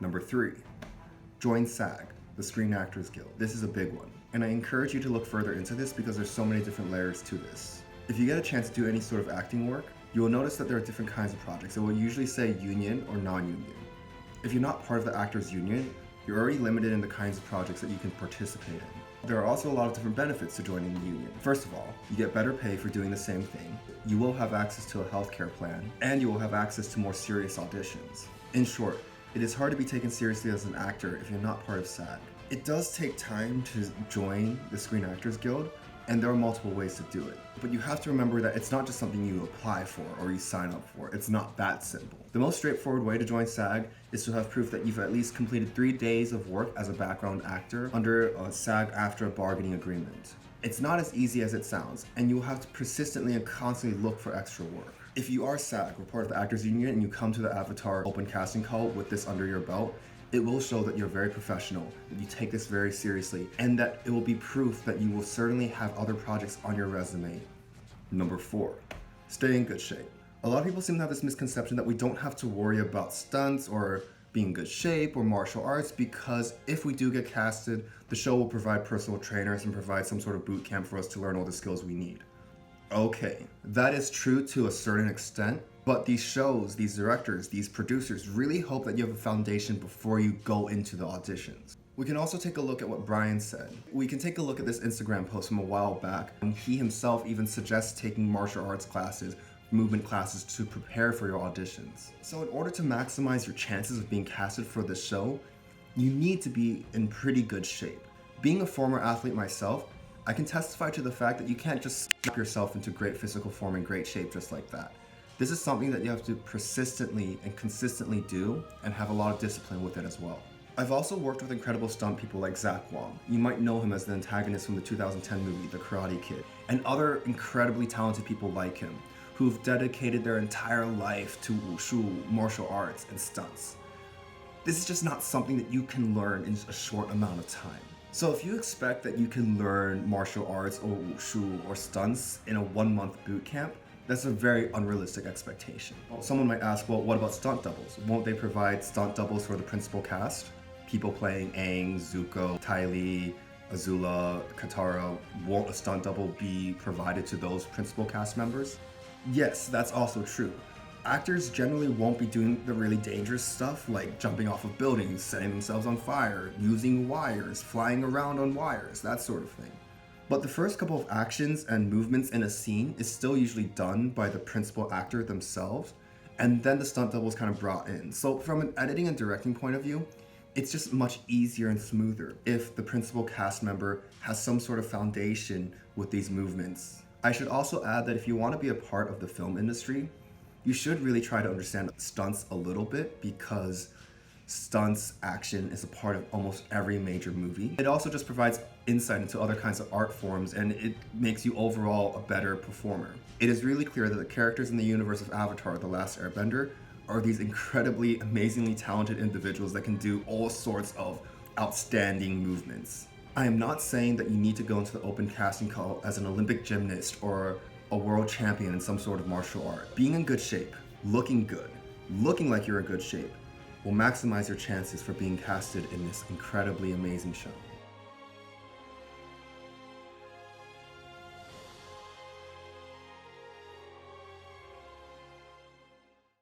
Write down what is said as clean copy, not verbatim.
Number 3, join SAG, the Screen Actors Guild. This is a big one, and I encourage you to look further into this because there's so many different layers to this. If you get a chance to do any sort of acting work, you will notice that there are different kinds of projects. It will usually say union or non-union. If you're not part of the actors union, you're already limited in the kinds of projects that you can participate in. There are also a lot of different benefits to joining the union. First of all, you get better pay for doing the same thing, you will have access to a healthcare plan, and you will have access to more serious auditions. In short, it is hard to be taken seriously as an actor if you're not part of SAG. It does take time to join the Screen Actors Guild, and there are multiple ways to do it. But you have to remember that it's not just something you apply for or you sign up for. It's not that simple. The most straightforward way to join SAG is to have proof that you've at least completed 3 days of work as a background actor under a SAG-AFTRA bargaining agreement. It's not as easy as it sounds, and you will have to persistently and constantly look for extra work. If you are SAG or part of the Actors Union and you come to the Avatar open casting call with this under your belt, it will show that you're very professional, that you take this very seriously, and that it will be proof that you will certainly have other projects on your resume. Number 4, stay in good shape. A lot of people seem to have this misconception that we don't have to worry about stunts or being in good shape or martial arts because if we do get casted, the show will provide personal trainers and provide some sort of boot camp for us to learn all the skills we need. Okay, that is true to a certain extent, but these shows, these directors, these producers really hope that you have a foundation before you go into the auditions. We can also take a look at what Brian said. We can take a look at this Instagram post from a while back, and he himself even suggests taking martial arts classes, movement classes to prepare for your auditions. So in order to maximize your chances of being casted for this show, you need to be in pretty good shape. Being a former athlete myself, I can testify to the fact that you can't just snap yourself into great physical form and great shape just like that. This is something that you have to persistently and consistently do and have a lot of discipline with it as well. I've also worked with incredible stunt people like Zach Wong. You might know him as the antagonist from the 2010 movie, The Karate Kid, and other incredibly talented people like him who've dedicated their entire life to wushu, martial arts, and stunts. This is just not something that you can learn in a short amount of time. So if you expect that you can learn martial arts or wushu or stunts in a 1-month boot camp, that's a very unrealistic expectation. Someone might ask, well, what about stunt doubles? Won't they provide stunt doubles for the principal cast? People playing Aang, Zuko, Ty Lee, Azula, Katara, won't a stunt double be provided to those principal cast members? Yes, that's also true. Actors generally won't be doing the really dangerous stuff like jumping off of buildings, setting themselves on fire, using wires, flying around on wires, that sort of thing. But the first couple of actions and movements in a scene is still usually done by the principal actor themselves, and then the stunt double is kind of brought in. So from an editing and directing point of view, it's just much easier and smoother if the principal cast member has some sort of foundation with these movements. I should also add that if you want to be a part of the film industry, you should really try to understand stunts a little bit because stunts action is a part of almost every major movie. It also just provides insight into other kinds of art forms and it makes you overall a better performer. It is really clear that the characters in the universe of Avatar, The Last Airbender, are these incredibly, amazingly talented individuals that can do all sorts of outstanding movements. I am not saying that you need to go into the open casting call as an Olympic gymnast or a world champion in some sort of martial art. Being in good shape, looking good, looking like you're in good shape, will maximize your chances for being casted in this incredibly amazing show.